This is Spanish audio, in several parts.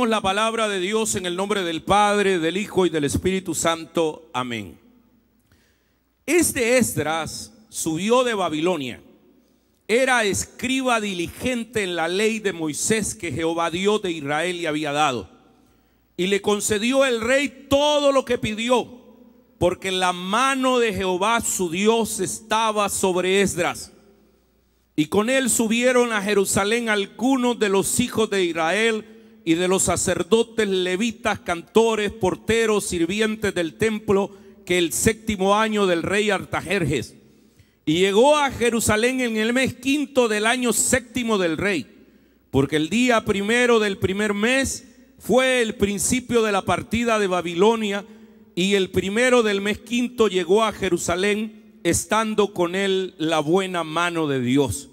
Leemos la palabra de Dios en el nombre del Padre, del Hijo y del Espíritu Santo. Amén. Esdras subió de Babilonia. Era escriba diligente en la ley de Moisés que Jehová Dios de Israel le había dado. Y le concedió el rey todo lo que pidió, porque la mano de Jehová su Dios estaba sobre Esdras. Y con él subieron a Jerusalén algunos de los hijos de Israel y de los sacerdotes, levitas, cantores, porteros, sirvientes del templo, que el 7º año del rey Artajerjes. Y llegó a Jerusalén en el mes 5 del año 7 del rey, porque el día 1 del primer mes fue el principio de la partida de Babilonia, y el 1 del mes 5 llegó a Jerusalén, estando con él la buena mano de Dios,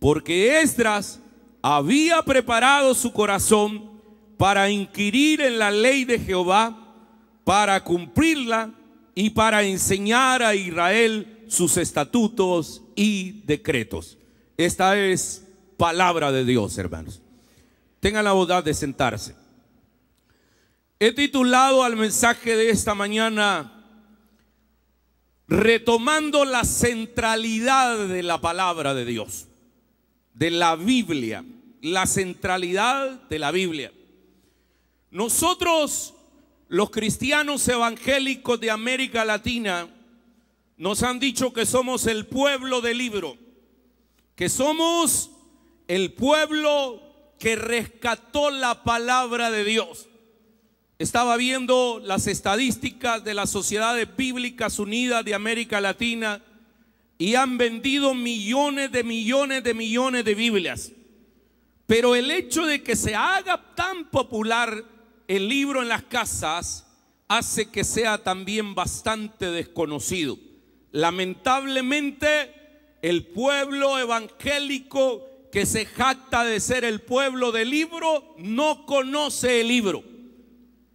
porque Esdras había preparado su corazón para inquirir en la ley de Jehová, para cumplirla y para enseñar a Israel sus estatutos y decretos. Esta es palabra de Dios, hermanos. Tengan la bondad de sentarse. He titulado al mensaje de esta mañana: retomando la centralidad de la palabra de Dios, de la Biblia, la centralidad de la Biblia. Nosotros, los cristianos evangélicos de América Latina, nos han dicho que somos el pueblo del libro, que somos el pueblo que rescató la palabra de Dios. Estaba viendo las estadísticas de las Sociedades Bíblicas Unidas de América Latina y han vendido millones de Biblias. Pero el hecho de que se haga tan popular el libro en las casas hace que sea también bastante desconocido. Lamentablemente, el pueblo evangélico que se jacta de ser el pueblo del libro no conoce el libro.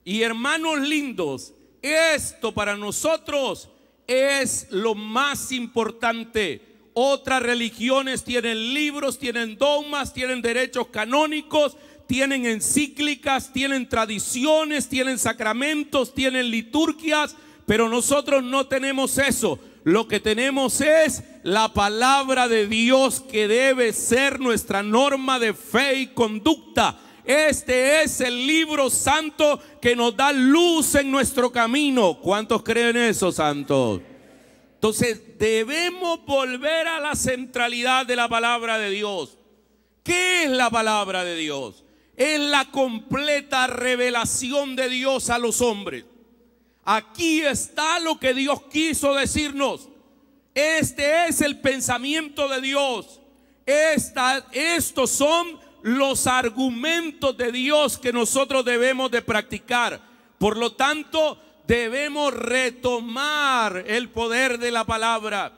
Y hermanos lindos, esto para nosotros es lo más importante. Otras religiones tienen libros, tienen dogmas, tienen derechos canónicos, tienen encíclicas, tienen tradiciones, tienen sacramentos, tienen liturgias, pero nosotros no tenemos eso. Lo que tenemos es la palabra de Dios, que debe ser nuestra norma de fe y conducta. Este es el libro santo que nos da luz en nuestro camino. ¿Cuántos creen eso, santos? Entonces debemos volver a la centralidad de la palabra de Dios. ¿Qué es la palabra de Dios? Es la completa revelación de Dios a los hombres. Aquí está lo que Dios quiso decirnos. Este es el pensamiento de Dios. Estos son los argumentos de Dios que nosotros debemos de practicar. Por lo tanto, debemos retomar el poder de la palabra.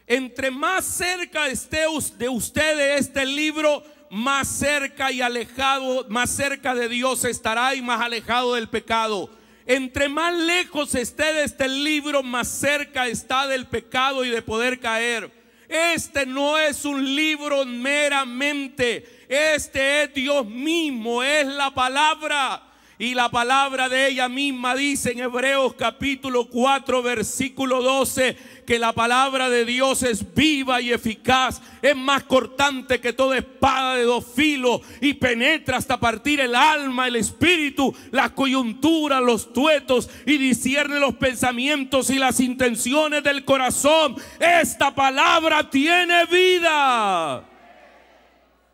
Entre más cerca esté de usted de este libro, más cerca y alejado, más cerca de Dios estará y más alejado del pecado. Entre más lejos esté de este libro, más cerca está del pecado y de poder caer. Este no es un libro meramente, este es Dios mismo, es la palabra. Y la palabra de ella misma dice en Hebreos capítulo 4 versículo 12 que la palabra de Dios es viva y eficaz, es más cortante que toda espada de 2 filos y penetra hasta partir el alma, el espíritu, las coyunturas, los tuetos, y discierne los pensamientos y las intenciones del corazón. Esta palabra tiene vida.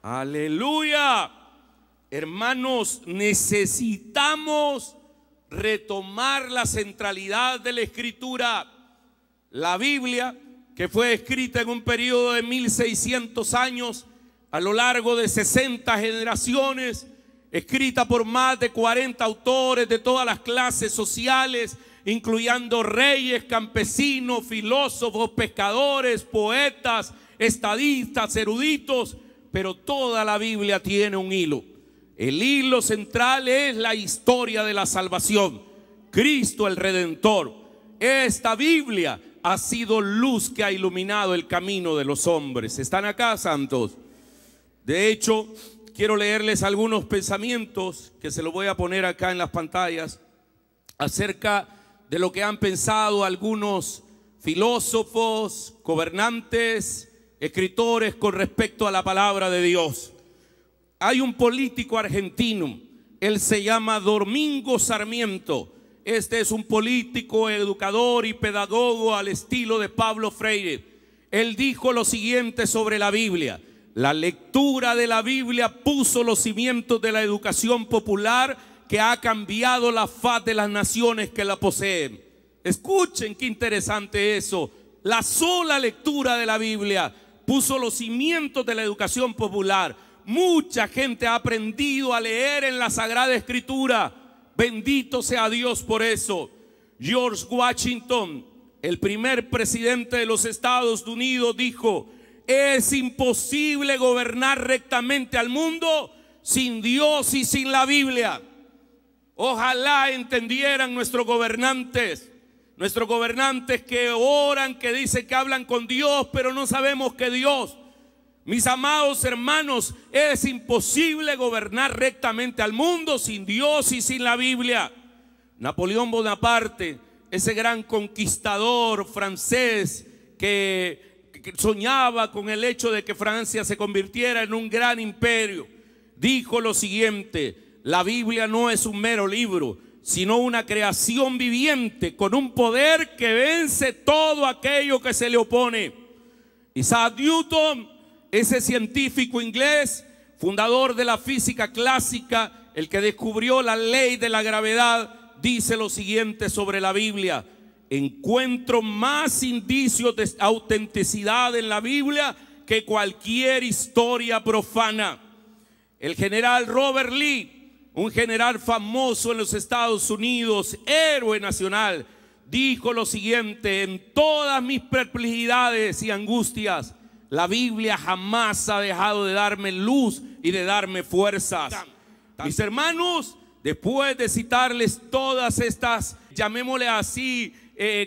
Aleluya. Hermanos, necesitamos retomar la centralidad de la Escritura. La Biblia, que fue escrita en un periodo de 1600 años, a lo largo de 60 generaciones, escrita por más de 40 autores de todas las clases sociales, incluyendo reyes, campesinos, filósofos, pescadores, poetas, estadistas, eruditos, pero toda la Biblia tiene un hilo. El hilo central es la historia de la salvación. Cristo el Redentor. Esta Biblia ha sido luz que ha iluminado el camino de los hombres. ¿Están acá, santos? De hecho, quiero leerles algunos pensamientos que se los voy a poner acá en las pantallas acerca de lo que han pensado algunos filósofos, gobernantes, escritores con respecto a la palabra de Dios. Hay un político argentino, él se llama Domingo Sarmiento. Este es un político, educador y pedagogo al estilo de Pablo Freire. Él dijo lo siguiente sobre la Biblia: la lectura de la Biblia puso los cimientos de la educación popular que ha cambiado la faz de las naciones que la poseen. Escuchen qué interesante eso. La sola lectura de la Biblia puso los cimientos de la educación popular. Mucha gente ha aprendido a leer en la Sagrada Escritura. Bendito sea Dios por eso. George Washington, el primer presidente de los Estados Unidos, dijo: es imposible gobernar rectamente al mundo sin Dios y sin la Biblia. Ojalá entendieran nuestros gobernantes que oran, que dicen que hablan con Dios, pero no sabemos que Dios. Mis amados hermanos, es imposible gobernar rectamente al mundo sin Dios y sin la Biblia. Napoleón Bonaparte, ese gran conquistador francés que soñaba con el hecho de que Francia se convirtiera en un gran imperio, dijo lo siguiente: la Biblia no es un mero libro, sino una creación viviente con un poder que vence todo aquello que se le opone. Isaac Newton, ese científico inglés, fundador de la física clásica, el que descubrió la ley de la gravedad, dice lo siguiente sobre la Biblia: encuentro más indicios de autenticidad en la Biblia que cualquier historia profana. El general Robert Lee, un general famoso en los Estados Unidos, héroe nacional, dijo lo siguiente: en todas mis perplejidades y angustias, la Biblia jamás ha dejado de darme luz y de darme fuerzas. Mis hermanos, después de citarles todas estas, llamémosle así,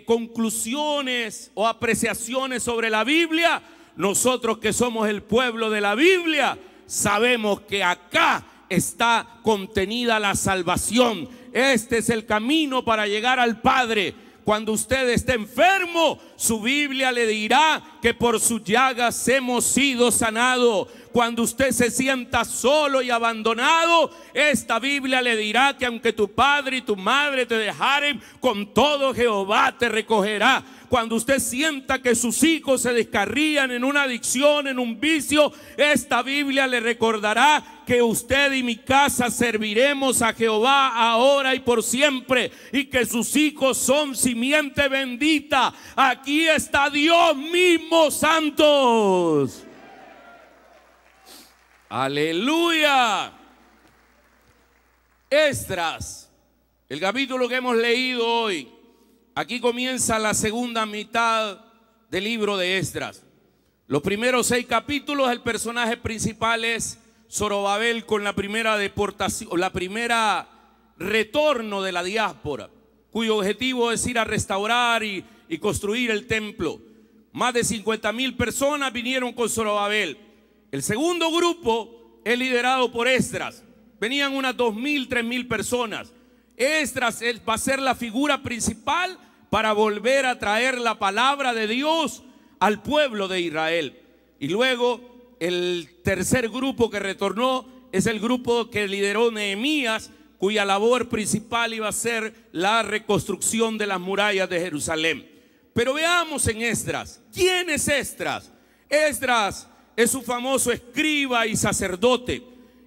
conclusiones o apreciaciones sobre la Biblia, nosotros que somos el pueblo de la Biblia, sabemos que acá está contenida la salvación. Este es el camino para llegar al Padre. Cuando usted esté enfermo, su Biblia le dirá que por sus llagas hemos sido sanados. Cuando usted se sienta solo y abandonado, esta Biblia le dirá que aunque tu padre y tu madre te dejaren, con todo Jehová te recogerá. Cuando usted sienta que sus hijos se descarrían en una adicción, en un vicio, esta Biblia le recordará que usted y mi casa serviremos a Jehová ahora y por siempre, y que sus hijos son simiente bendita. Aquí está Dios mismo, santos. Aleluya. Esdras, el capítulo que hemos leído hoy. Aquí comienza la segunda mitad del libro de Esdras. Los primeros 6 capítulos, el personaje principal es Zorobabel con la primera deportación, la primera retorno de la diáspora, cuyo objetivo es ir a restaurar y construir el templo. Más de 50,000 personas vinieron con Zorobabel. El segundo grupo es liderado por Esdras. Venían unas 2,000, 3,000 personas. Esdras va a ser la figura principal para volver a traer la palabra de Dios al pueblo de Israel. Y luego el tercer grupo que retornó es el grupo que lideró Nehemías, cuya labor principal iba a ser la reconstrucción de las murallas de Jerusalén. Pero veamos en Esdras. ¿Quién es Esdras? Esdras es un famoso escriba y sacerdote.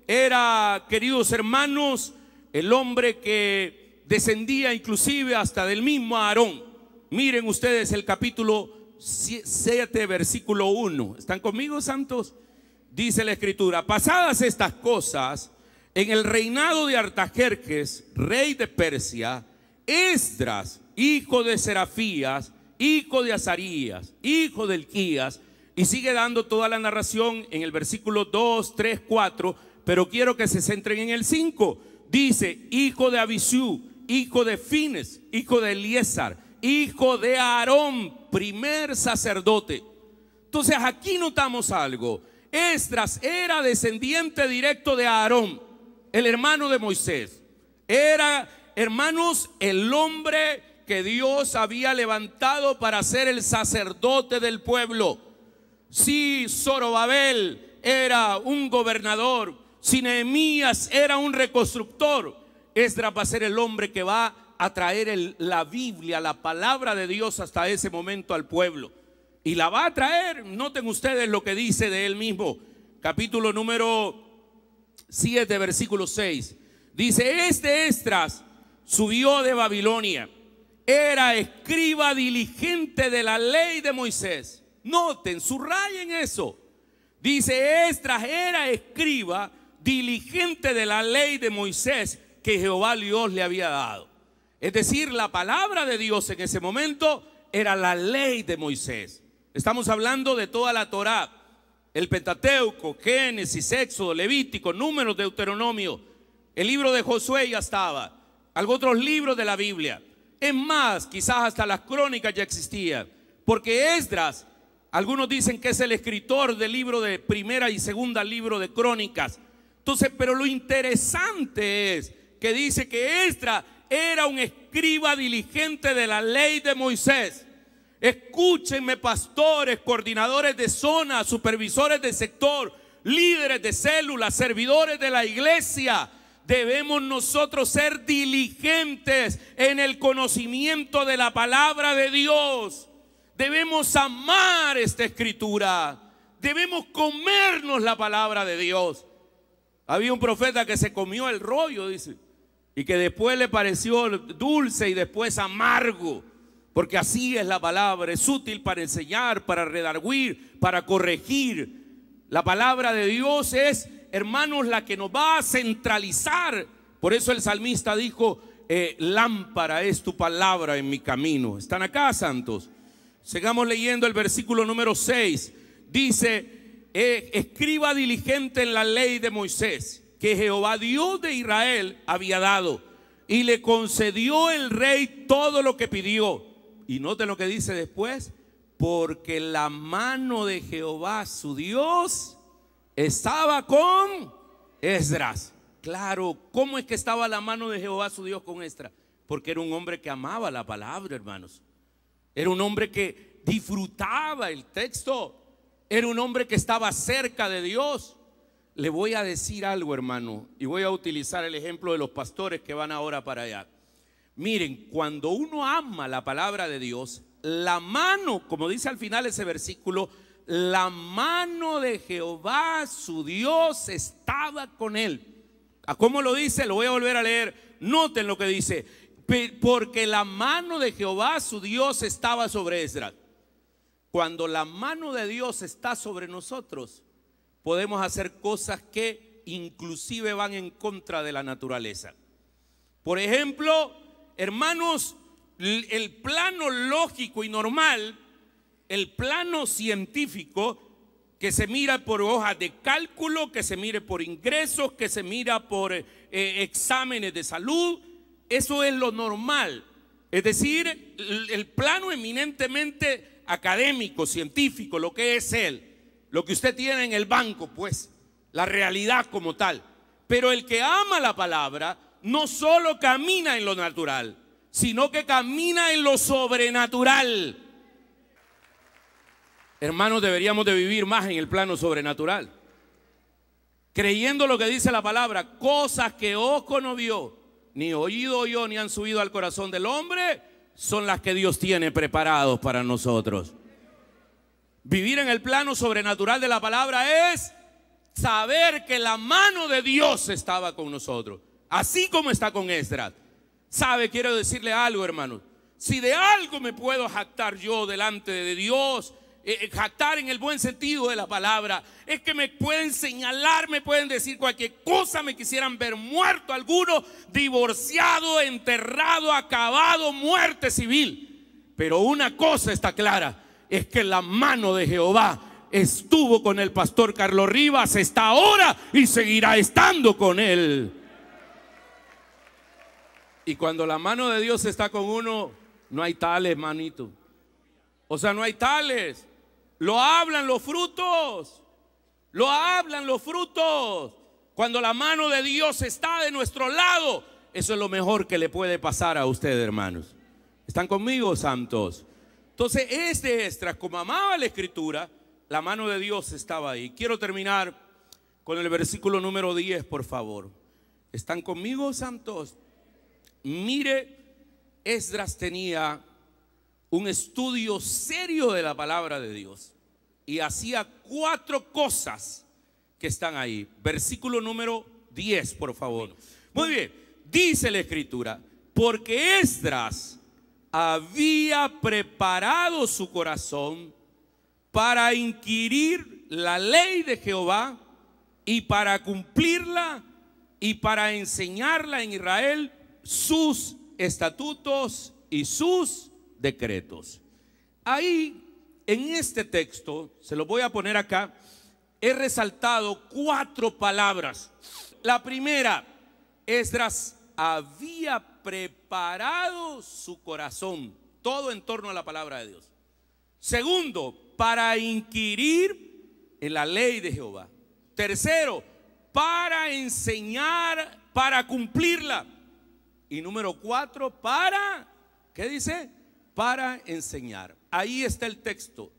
Era, queridos hermanos, el hombre que descendía inclusive hasta del mismo Aarón. Miren ustedes el capítulo 7, versículo 1. ¿Están conmigo, santos? Dice la escritura: pasadas estas cosas, en el reinado de Artajerjes, rey de Persia, Esdras, hijo de Serafías, hijo de Azarías, hijo de Hilquías, y sigue dando toda la narración en el versículo 2, 3, 4, pero quiero que se centren en el 5. Dice: hijo de Abisú, hijo de Fines, hijo de Eliezer, hijo de Aarón, primer sacerdote. Entonces aquí notamos algo. Esdras era descendiente directo de Aarón, el hermano de Moisés. Era, hermanos, el hombre que Dios había levantado para ser el sacerdote del pueblo. Si Zorobabel era un gobernador, si Nehemías era un reconstructor, Esdras va a ser el hombre que va a traer la Biblia, la palabra de Dios hasta ese momento al pueblo. Y la va a traer. Noten ustedes lo que dice de él mismo, capítulo número 7, versículo 6. Dice: este Esdras subió de Babilonia, era escriba diligente de la ley de Moisés. Noten, subrayen eso. Dice: Esdras era escriba diligente de la ley de Moisés que Jehová Dios le había dado. Es decir, la palabra de Dios en ese momento era la ley de Moisés. Estamos hablando de toda la Torá, el Pentateuco, Génesis, Éxodo, Levítico, Números, Deuteronomio. El libro de Josué ya estaba, algunos otros libros de la Biblia. Es más, quizás hasta las crónicas ya existían, porque Esdras, algunos dicen que es el escritor del libro de primera y segunda libro de crónicas. Entonces, pero lo interesante es que dice que Esdras era un escriba diligente de la ley de Moisés. Escúchenme, pastores, coordinadores de zona, supervisores de sector, líderes de células, servidores de la iglesia. Debemos nosotros ser diligentes en el conocimiento de la palabra de Dios. Debemos amar esta escritura. Debemos comernos la palabra de Dios. Había un profeta que se comió el rollo, dice, y que después le pareció dulce y después amargo. Porque así es la palabra, es útil para enseñar, para redarguir, para corregir. La palabra de Dios es, hermanos, la que nos va a centralizar. Por eso el salmista dijo, lámpara es tu palabra en mi camino. ¿Están acá, santos? Sigamos leyendo el versículo número 6. Dice, escriba diligente en la ley de Moisés, que Jehová Dios de Israel había dado, y le concedió el rey todo lo que pidió. Y noten lo que dice después: porque la mano de Jehová su Dios estaba con Esdras. Claro, ¿cómo es que estaba la mano de Jehová su Dios con Esdras? Porque era un hombre que amaba la palabra, hermanos. Era un hombre que disfrutaba el texto. Era un hombre que estaba cerca de Dios. Le voy a decir algo, hermano, y voy a utilizar el ejemplo de los pastores que van ahora para allá. Miren, cuando uno ama la palabra de Dios, la mano, como dice al final ese versículo, la mano de Jehová su Dios estaba con él. ¿A cómo lo dice? Lo voy a volver a leer. Noten lo que dice: porque la mano de Jehová su Dios estaba sobre Esdras. Cuando la mano de Dios está sobre nosotros, podemos hacer cosas que inclusive van en contra de la naturaleza. Por ejemplo, hermanos, el plano lógico y normal, el plano científico, que se mira por hojas de cálculo, que se mire por ingresos, que se mira por exámenes de salud, eso es lo normal. Es decir, el plano eminentemente académico, científico, lo que es él, lo que usted tiene en el banco, pues, la realidad como tal. Pero el que ama la palabra no solo camina en lo natural, sino que camina en lo sobrenatural. Hermanos, deberíamos de vivir más en el plano sobrenatural, creyendo lo que dice la palabra: cosas que ojo no vio, ni oído oyó, ni han subido al corazón del hombre, son las que Dios tiene preparados para nosotros. Vivir en el plano sobrenatural de la palabra es saber que la mano de Dios estaba con nosotros, así como está con Esdras. ¿Sabe? Quiero decirle algo, hermanos. Si de algo me puedo jactar yo delante de Dios, jactar en el buen sentido de la palabra, es que me pueden señalar, me pueden decir cualquier cosa, me quisieran ver muerto alguno, divorciado, enterrado, acabado, muerte civil. Pero una cosa está clara, es que la mano de Jehová estuvo con el pastor Carlos Rivas, está ahora y seguirá estando con él. Y cuando la mano de Dios está con uno, no hay tales, manito. O sea, no hay tales. Lo hablan los frutos. Lo hablan los frutos. Cuando la mano de Dios está de nuestro lado, eso es lo mejor que le puede pasar a ustedes, hermanos. ¿Están conmigo, santos? Entonces, Esdras, como amaba la escritura, la mano de Dios estaba ahí. Quiero terminar con el versículo número 10, por favor. ¿Están conmigo, santos? Mire, Esdras tenía un estudio serio de la palabra de Dios y hacía 4 cosas que están ahí. Versículo número 10, por favor. Muy bien, dice la escritura: porque Esdras había preparado su corazón para inquirir la ley de Jehová y para cumplirla y para enseñarla en Israel sus estatutos y sus decretos. Ahí, en este texto, se lo voy a poner acá, he resaltado 4 palabras. La primera, Esdras había preparado su corazón, todo en torno a la palabra de Dios. Segundo, para inquirir en la ley de Jehová. Tercero, para enseñar, para cumplirla. Y número 4, para, ¿qué dice? Para enseñar. Ahí está el texto.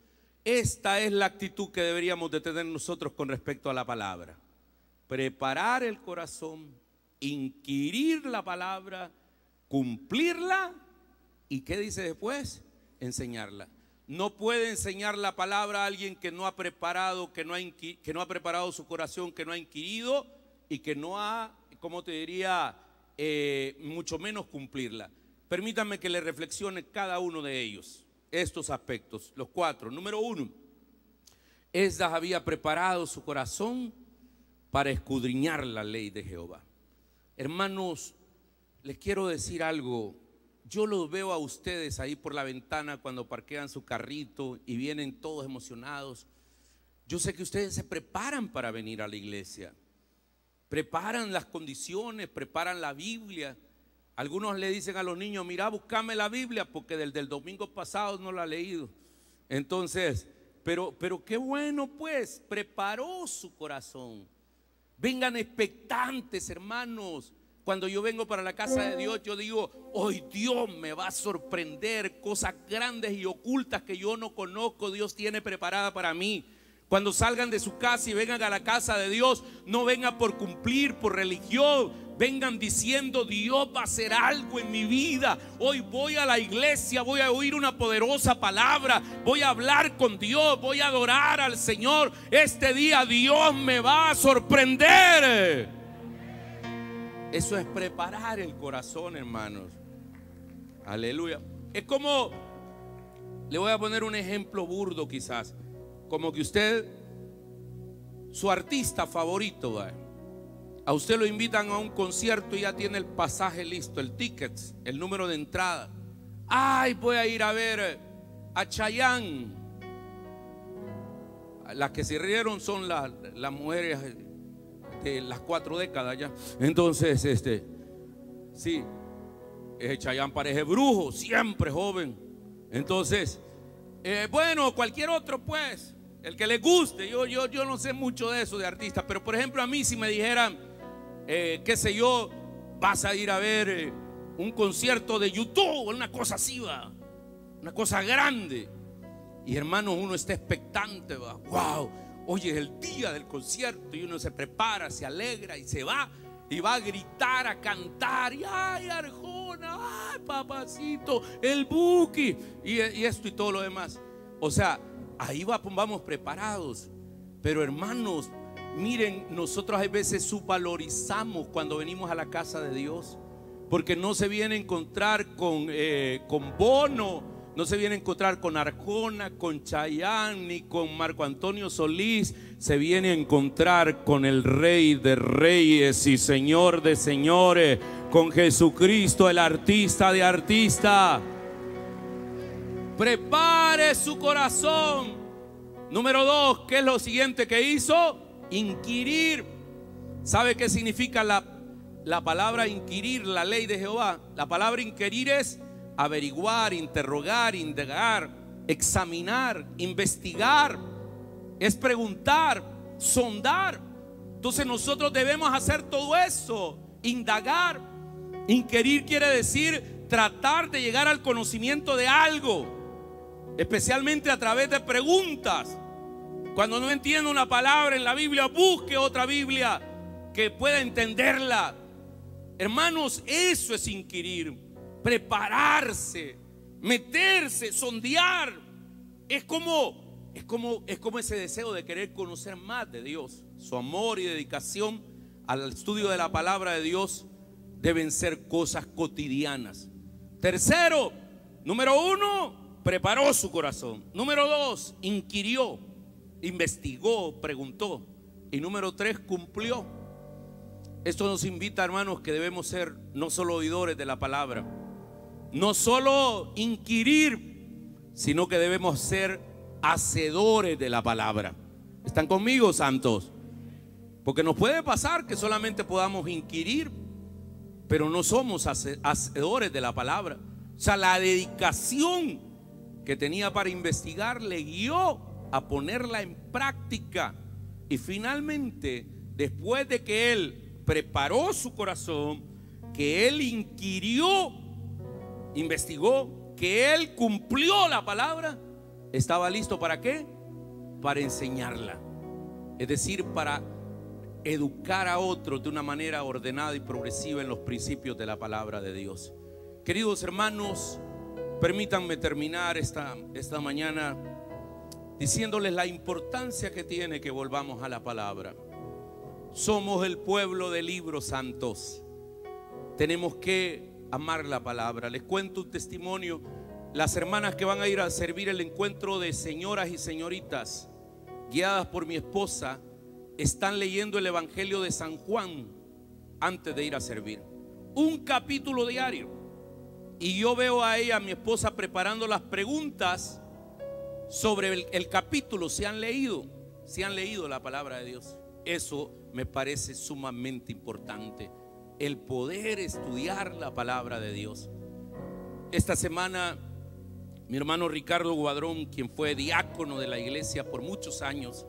Esta es la actitud que deberíamos de tener nosotros con respecto a la palabra. Preparar el corazón, inquirir la palabra, cumplirla y ¿qué dice después? Enseñarla. No puede enseñar la palabra a alguien que no ha preparado, que no ha preparado su corazón, que no ha inquirido y que no ha, ¿cómo te diría? Mucho menos cumplirla. Permítanme que le reflexione cada uno de ellos, estos aspectos, los 4. Número 1, Esdras había preparado su corazón para escudriñar la ley de Jehová. Hermanos, les quiero decir algo. Yo los veo a ustedes ahí por la ventana cuando parquean su carrito y vienen todos emocionados. Yo sé que ustedes se preparan para venir a la iglesia. Preparan las condiciones, preparan la Biblia. Algunos le dicen a los niños: mira, búscame la Biblia porque del domingo pasado no la he leído. Entonces, pero qué bueno, pues, preparó su corazón. Vengan expectantes, hermanos. Cuando yo vengo para la casa de Dios, yo digo: hoy Dios me va a sorprender, cosas grandes y ocultas que yo no conozco, Dios tiene preparada para mí. Cuando salgan de su casa y vengan a la casa de Dios, no vengan por cumplir, por religión, vengan diciendo: Dios va a hacer algo en mi vida. Hoy voy a la iglesia, voy a oír una poderosa palabra, voy a hablar con Dios, voy a adorar al Señor. Este día Dios me va a sorprender. Eso es preparar el corazón, hermanos. Aleluya. Es como, le voy a poner un ejemplo burdo quizás, como que usted, su artista favorito, ¿va? A usted lo invitan a un concierto y ya tiene el pasaje listo, el ticket, el número de entrada. Ay, voy a ir a ver a Chayanne. Las que se rieron son las mujeres de las 4 décadas ya. Entonces, sí, Chayanne parece brujo, siempre joven. Entonces, bueno, cualquier otro, pues, el que le guste. Yo no sé mucho de eso de artistas, pero por ejemplo a mí si me dijeran, qué sé yo, vas a ir a ver un concierto de YouTube, una cosa así, va, una cosa grande. Y hermanos, uno está expectante, va, wow, hoy es el día del concierto y uno se prepara, se alegra y se va y va a gritar, a cantar, y ay, Arjona, ay, papacito, el Buki y esto y todo lo demás. O sea, ahí vamos preparados. Pero hermanos, miren, nosotros a veces subvalorizamos cuando venimos a la casa de Dios, porque no se viene a encontrar con Bono, no se viene a encontrar con Arjona, con Chayanne, ni con Marco Antonio Solís. Se viene a encontrar con el Rey de Reyes y Señor de Señores, con Jesucristo, el artista de artistas. Prepare su corazón. Número 2, ¿qué es lo siguiente que hizo? Inquirir. ¿Sabe qué significa la palabra inquirir, la ley de Jehová? La palabra inquirir es averiguar, interrogar, indagar, examinar, investigar. Es preguntar. sondar. Entonces nosotros debemos hacer todo eso, indagar. Inquirir quiere decir tratar de llegar al conocimiento de algo, especialmente a través de preguntas. Cuando no entiende una palabra en la Biblia, busque otra Biblia que pueda entenderla. Hermanos, eso es inquirir, prepararse, meterse, sondear. Es como ese deseo de querer conocer más de Dios. Su amor y dedicación al estudio de la palabra de Dios deben ser cosas cotidianas. Tercero, número 1, preparó su corazón. Número 2, inquirió, investigó, preguntó. Y número 3, cumplió. Esto nos invita, hermanos, que debemos ser no solo oidores de la palabra, no solo inquirir, sino que debemos ser hacedores de la palabra. ¿Están conmigo, santos? Porque nos puede pasar que solamente podamos inquirir, pero no somos hacedores de la palabra. O sea, la dedicación que tenía para investigar le guió a ponerla en práctica. Y finalmente, después de que él preparó su corazón, que él inquirió, investigó, que él cumplió la palabra, estaba listo ¿para qué? Para enseñarla. Es decir, para educar a otros de una manera ordenada y progresiva en los principios de la palabra de Dios. Queridos hermanos, permítanme terminar esta mañana diciéndoles la importancia que tiene que volvamos a la palabra. Somos el pueblo de libros santos. Tenemos que amar la palabra. Les cuento un testimonio. Las hermanas que van a ir a servir el encuentro de señoras y señoritas, guiadas por mi esposa, están leyendo el Evangelio de San Juan antes de ir a servir. Un capítulo diario. Y yo veo a ella, a mi esposa, preparando las preguntas sobre el capítulo. Si han leído la palabra de Dios. Eso me parece sumamente importante, el poder estudiar la palabra de Dios. Esta semana mi hermano Ricardo Guadrón, quien fue diácono de la iglesia por muchos años,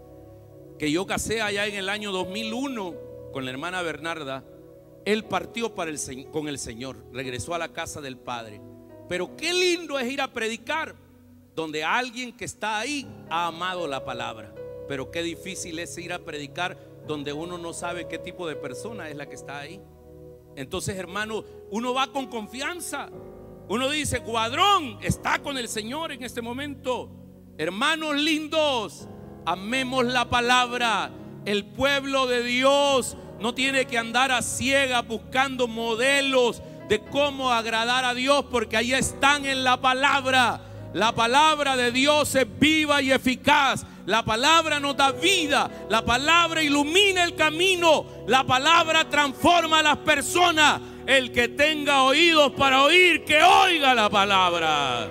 que yo casé allá en el año 2001 con la hermana Bernarda, él partió con el Señor, regresó a la casa del Padre. Pero qué lindo es ir a predicar donde alguien que está ahí ha amado la palabra. Pero qué difícil es ir a predicar donde uno no sabe qué tipo de persona es la que está ahí. Entonces, hermano, uno va con confianza. Uno dice, Guadrón está con el Señor en este momento. Hermanos lindos, amemos la palabra. El pueblo de Dios no tiene que andar a ciegas buscando modelos de cómo agradar a Dios, porque ahí están en la palabra. La palabra de Dios es viva y eficaz. La palabra nos da vida. La palabra ilumina el camino. La palabra transforma a las personas. El que tenga oídos para oír, que oiga la palabra.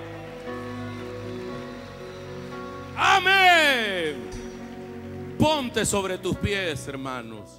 Amén. Ponte sobre tus pies, hermanos.